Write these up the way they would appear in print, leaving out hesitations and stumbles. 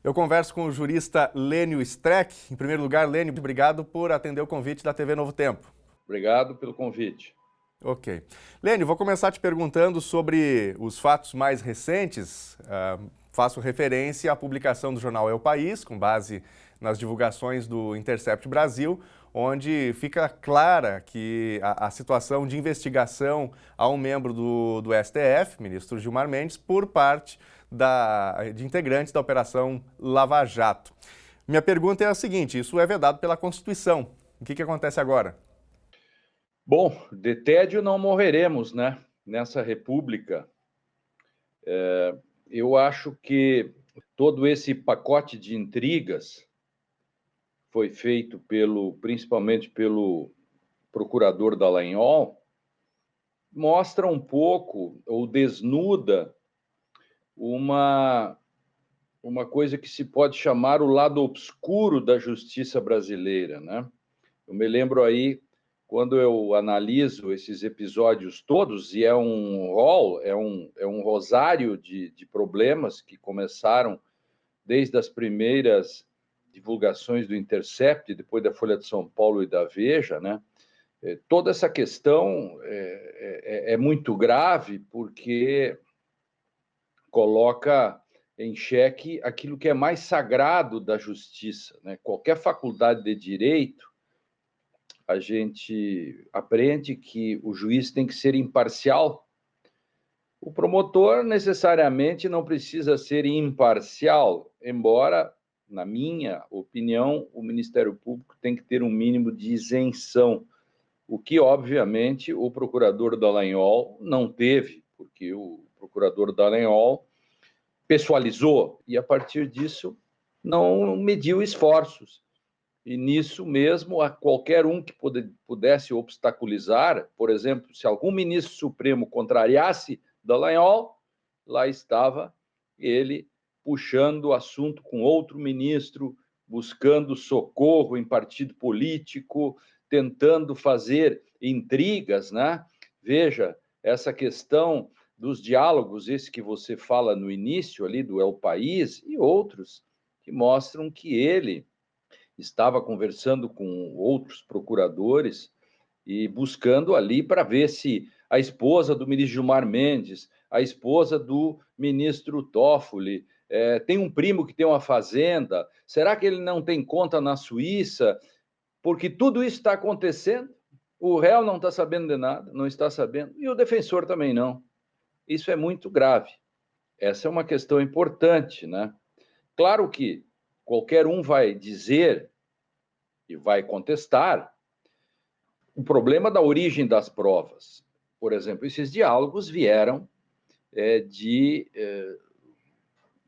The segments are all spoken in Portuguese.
Eu converso com o jurista Lênio Streck. Em primeiro lugar, Lênio, obrigado por atender o convite da TV Novo Tempo. Obrigado pelo convite. Ok. Lênio, vou começar te perguntando sobre os fatos mais recentes. Faço referência à publicação do jornal É o País, com base nas divulgações do Intercept Brasil, onde fica clara que a situação de investigação a um membro do STF, ministro Gilmar Mendes, por parte de integrantes da Operação Lava Jato. Minha pergunta é a seguinte: isso é vedado pela Constituição. O que acontece agora? Bom, de tédio não morreremos, né? Nessa república. Eu acho que todo esse pacote de intrigas foi feito principalmente pelo procurador Dallagnol, mostra um pouco, ou desnuda, uma coisa que se pode chamar o lado obscuro da justiça brasileira, né? Eu me lembro aí, quando eu analiso esses episódios todos, e é um rol, é um rosário de problemas que começaram desde as primeiras divulgações do Intercept, depois da Folha de São Paulo e da Veja, né? Toda essa questão é muito grave porque coloca em xeque aquilo que é mais sagrado da justiça, né? Qualquer faculdade de direito, a gente aprende que o juiz tem que ser imparcial. O promotor necessariamente não precisa ser imparcial, embora, na minha opinião, o Ministério Público tem que ter um mínimo de isenção, o que, obviamente, o procurador Dallagnol não teve, porque o procurador Dallagnol pessoalizou e, a partir disso, não mediu esforços. E nisso mesmo, a qualquer um que pudesse obstaculizar, por exemplo, se algum ministro supremo contrariasse Dallagnol, lá estava ele puxando o assunto com outro ministro, buscando socorro em partido político, tentando fazer intrigas, né? Veja, essa questão dos diálogos, esse que você fala no início ali do El País, e outros que mostram que ele estava conversando com outros procuradores e buscando ali para ver se a esposa do ministro Gilmar Mendes, a esposa do ministro Toffoli, tem um primo que tem uma fazenda, será que ele não tem conta na Suíça? Porque tudo isso está acontecendo, o réu não está sabendo de nada, não está sabendo, e o defensor também não. Isso é muito grave. Essa é uma questão importante, né? Claro que qualquer um vai dizer e vai contestar o problema da origem das provas. Por exemplo, esses diálogos vieram de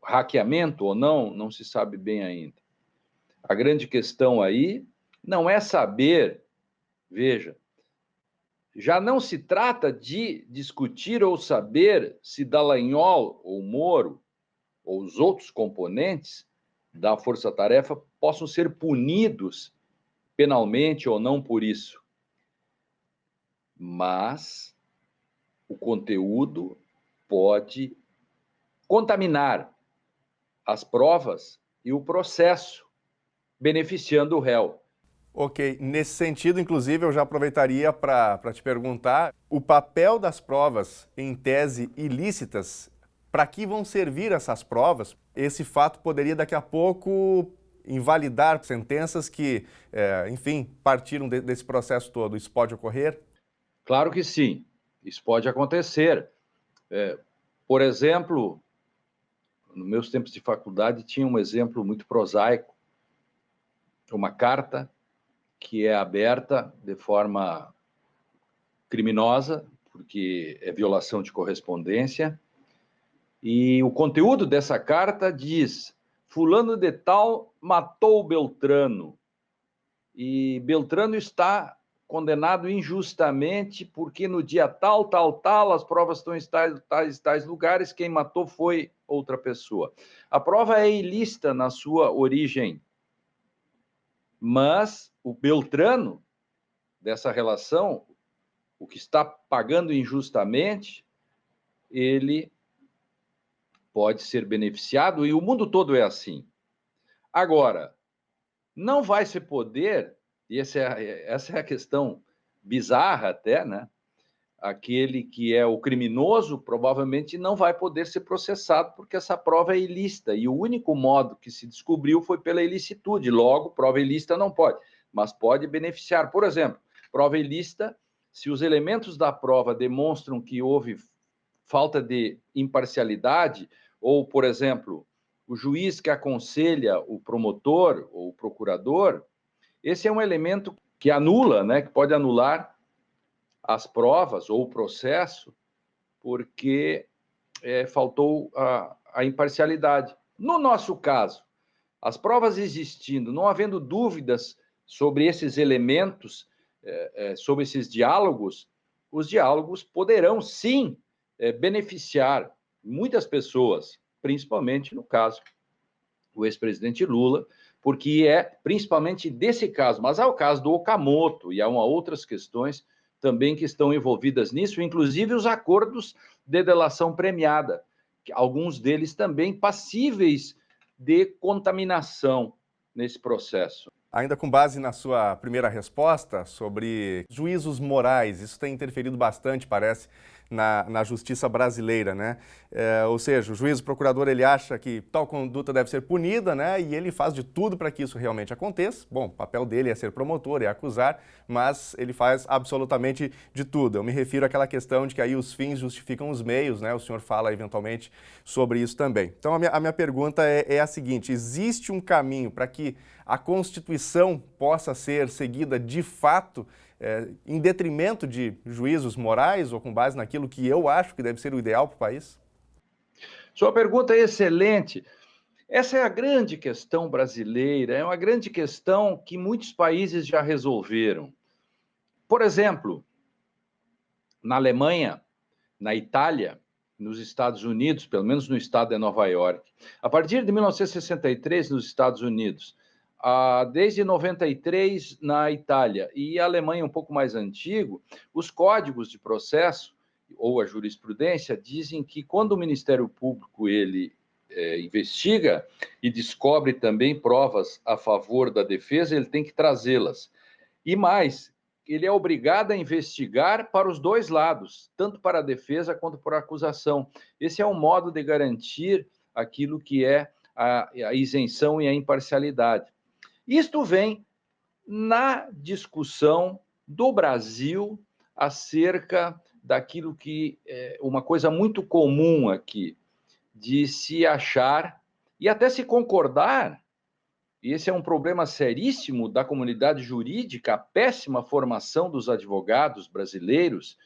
hackeamento ou não, não se sabe bem ainda. A grande questão aí não é saber, veja, já não se trata de discutir ou saber se Dallagnol ou Moro ou os outros componentes da força-tarefa possam ser punidos penalmente ou não por isso. Mas o conteúdo pode contaminar as provas e o processo, beneficiando o réu. Ok, nesse sentido, inclusive, eu já aproveitaria para te perguntar o papel das provas, em tese ilícitas, para que vão servir essas provas? Esse fato poderia daqui a pouco invalidar sentenças que, enfim, partiram desse processo todo. Isso pode ocorrer? Claro que sim, isso pode acontecer. Por exemplo, nos meus tempos de faculdade, tinha um exemplo muito prosaico, uma carta que é aberta de forma criminosa, porque é violação de correspondência, e o conteúdo dessa carta diz: fulano de tal matou Beltrano, e Beltrano está condenado injustamente porque no dia tal, tal, tal, as provas estão em tais lugares, quem matou foi outra pessoa. A prova é ilícita na sua origem, mas o Beltrano, dessa relação, o que está pagando injustamente, ele pode ser beneficiado, e o mundo todo é assim. Agora, não vai se poder, e essa é a questão bizarra até, né? Aquele que é o criminoso provavelmente não vai poder ser processado porque essa prova é ilícita e o único modo que se descobriu foi pela ilicitude. Logo, prova ilícita não pode, mas pode beneficiar. Por exemplo, prova ilícita, se os elementos da prova demonstram que houve falta de imparcialidade ou, por exemplo, o juiz que aconselha o promotor ou o procurador, esse é um elemento que anula, né, que pode anular as provas ou o processo, porque faltou a imparcialidade. No nosso caso, as provas existindo, não havendo dúvidas sobre esses elementos, sobre esses diálogos, os diálogos poderão sim beneficiar muitas pessoas, principalmente no caso o ex-presidente Lula, porque é principalmente desse caso, mas há o caso do Okamoto e há outras questões também que estão envolvidas nisso, inclusive os acordos de delação premiada, alguns deles também passíveis de contaminação nesse processo. Ainda com base na sua primeira resposta sobre juízos morais, isso tem interferido bastante, parece, na justiça brasileira, né? Ou seja, o juiz, o procurador, ele acha que tal conduta deve ser punida, né? E ele faz de tudo para que isso realmente aconteça. Bom, o papel dele é ser promotor, é acusar, mas ele faz absolutamente de tudo. Eu me refiro àquela questão de que aí os fins justificam os meios, né? O senhor fala eventualmente sobre isso também. Então, a minha pergunta é a seguinte: existe um caminho para que a Constituição possa ser seguida de fato, em detrimento de juízos morais ou com base naquilo que eu acho que deve ser o ideal para o país? Sua pergunta é excelente. Essa é a grande questão brasileira, é uma grande questão que muitos países já resolveram. Por exemplo, na Alemanha, na Itália, nos Estados Unidos, pelo menos no estado de Nova York. A partir de 1963, nos Estados Unidos, desde 93 na Itália e a Alemanha um pouco mais antigo, os códigos de processo ou a jurisprudência dizem que quando o Ministério Público ele investiga e descobre também provas a favor da defesa, ele tem que trazê-las. E mais, ele é obrigado a investigar para os dois lados, tanto para a defesa quanto para a acusação. Esse é um modo de garantir aquilo que é a isenção e a imparcialidade. Isto vem na discussão do Brasil acerca daquilo que é uma coisa muito comum aqui, de se achar e até se concordar, e esse é um problema seríssimo da comunidade jurídica, a péssima formação dos advogados brasileiros,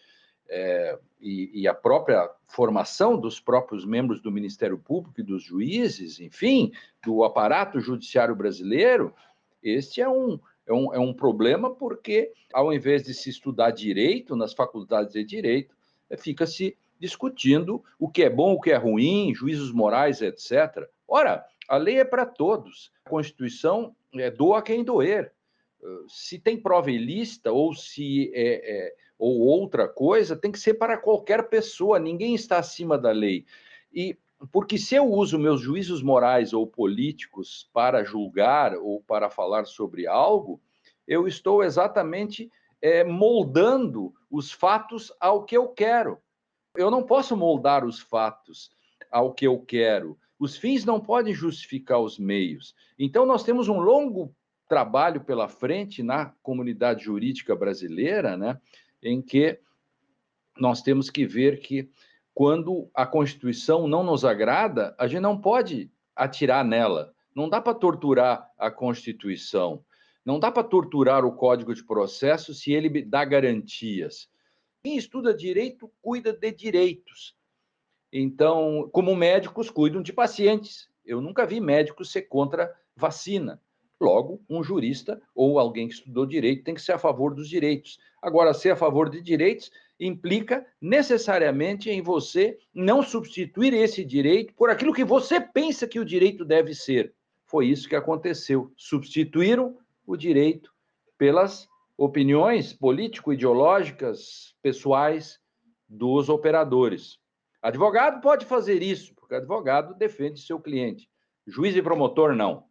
e a própria formação dos próprios membros do Ministério Público e dos juízes, enfim, do aparato judiciário brasileiro. Este é um problema porque, ao invés de se estudar direito nas faculdades de direito, fica-se discutindo o que é bom, o que é ruim, juízos morais, etc. Ora, a lei é para todos. A Constituição doa quem doer. Se tem prova ilícita ou se ou outra coisa, tem que ser para qualquer pessoa. Ninguém está acima da lei. E porque se eu uso meus juízos morais ou políticos para julgar ou para falar sobre algo, eu estou exatamente moldando os fatos ao que eu quero. Eu não posso moldar os fatos ao que eu quero. Os fins não podem justificar os meios. Então, nós temos um longo trabalho pela frente na comunidade jurídica brasileira, né, em que nós temos que ver que, quando a Constituição não nos agrada, a gente não pode atirar nela. Não dá para torturar a Constituição. Não dá para torturar o Código de Processo se ele dá garantias. Quem estuda direito cuida de direitos. Então, como médicos cuidam de pacientes. Eu nunca vi médicos ser contra vacina. Logo, um jurista ou alguém que estudou direito tem que ser a favor dos direitos. Agora, ser a favor de direitos implica necessariamente em você não substituir esse direito por aquilo que você pensa que o direito deve ser. Foi isso que aconteceu. Substituíram o direito pelas opiniões político-ideológicas pessoais dos operadores. Advogado pode fazer isso, porque advogado defende seu cliente. Juiz e promotor, não.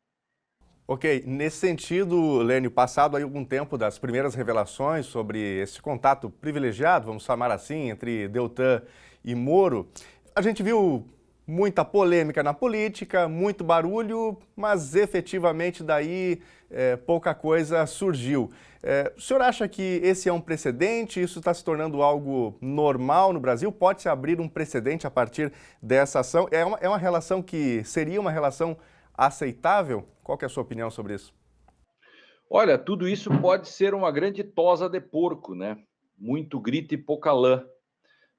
Ok, nesse sentido, Lênio, passado aí algum tempo das primeiras revelações sobre esse contato privilegiado, vamos chamar assim, entre Deltan e Moro, a gente viu muita polêmica na política, muito barulho, mas efetivamente daí pouca coisa surgiu. O senhor acha que esse é um precedente? Isso está se tornando algo normal no Brasil? Pode-se abrir um precedente a partir dessa ação? É uma relação que seria uma relação aceitável? Qual que é a sua opinião sobre isso? Olha, tudo isso pode ser uma grande tosa de porco, né? Muito grito e pouca lã.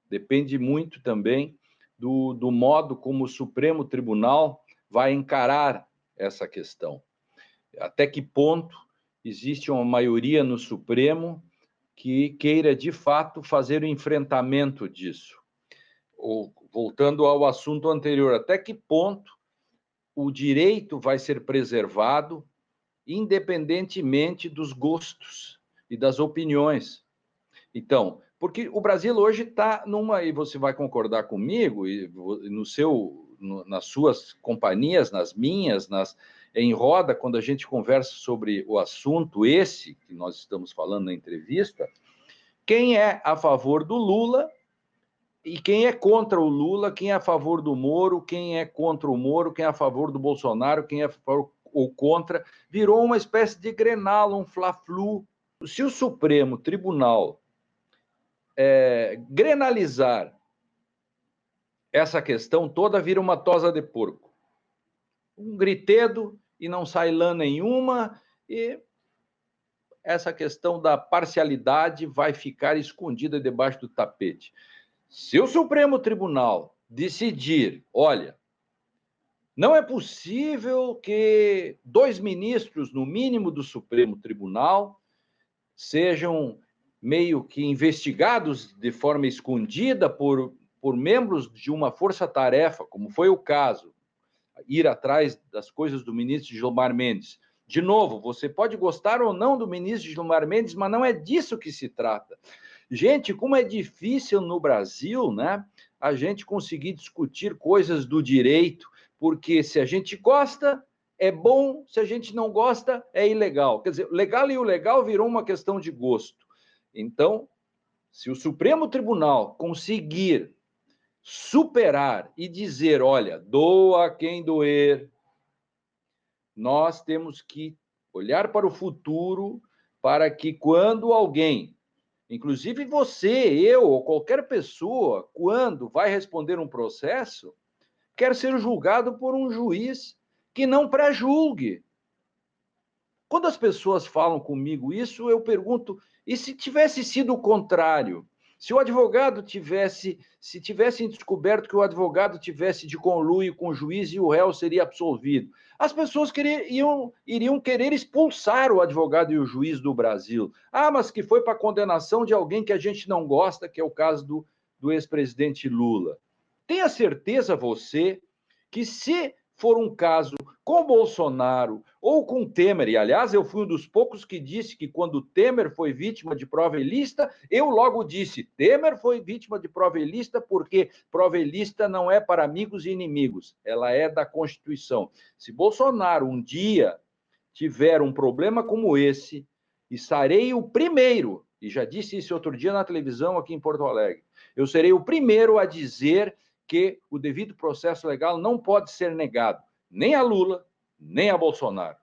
Depende muito também do modo como o Supremo Tribunal vai encarar essa questão. Até que ponto existe uma maioria no Supremo que queira, de fato, fazer o enfrentamento disso. Ou, voltando ao assunto anterior, até que ponto o direito vai ser preservado independentemente dos gostos e das opiniões. Então, porque o Brasil hoje está numa, e você vai concordar comigo, e nas suas companhias, nas minhas, em roda, quando a gente conversa sobre o assunto esse que nós estamos falando na entrevista, quem é a favor do Lula e quem é contra o Lula, quem é a favor do Moro, quem é contra o Moro, quem é a favor do Bolsonaro, quem é a favor ou contra, virou uma espécie de Grenal, um fla-flu. Se o Supremo Tribunal grenalizar essa questão toda, vira uma tosa de porco. Um gritedo e não sai lã nenhuma, e essa questão da parcialidade vai ficar escondida debaixo do tapete. Se o Supremo Tribunal decidir, olha, não é possível que 2 ministros, no mínimo, do Supremo Tribunal sejam meio que investigados de forma escondida por membros de uma força-tarefa, como foi o caso, ir atrás das coisas do ministro Gilmar Mendes. De novo, você pode gostar ou não do ministro Gilmar Mendes, mas não é disso que se trata. Gente, como é difícil no Brasil, né, a gente conseguir discutir coisas do direito, porque se a gente gosta, é bom, se a gente não gosta, é ilegal. Quer dizer, legal e ilegal virou uma questão de gosto. Então, se o Supremo Tribunal conseguir superar e dizer, olha, doa quem doer, nós temos que olhar para o futuro para que quando alguém, inclusive você, eu ou qualquer pessoa, quando vai responder um processo, quer ser julgado por um juiz que não pré-julgue. Quando as pessoas falam comigo isso, eu pergunto, e se tivesse sido o contrário? Se o advogado se tivessem descoberto que o advogado tivesse de conluio com o juiz e o réu seria absolvido, as pessoas iriam querer expulsar o advogado e o juiz do Brasil. Ah, mas que foi para a condenação de alguém que a gente não gosta, que é o caso do ex-presidente Lula. Tenha certeza você que se for um caso com Bolsonaro ou com Temer, e aliás eu fui um dos poucos que disse que quando Temer foi vítima de prova ilícita, eu logo disse, Temer foi vítima de prova ilícita porque prova ilícita não é para amigos e inimigos, ela é da Constituição. Se Bolsonaro um dia tiver um problema como esse, estarei o primeiro, e já disse isso outro dia na televisão aqui em Porto Alegre, eu serei o primeiro a dizer que o devido processo legal não pode ser negado, nem a Lula, nem a Bolsonaro.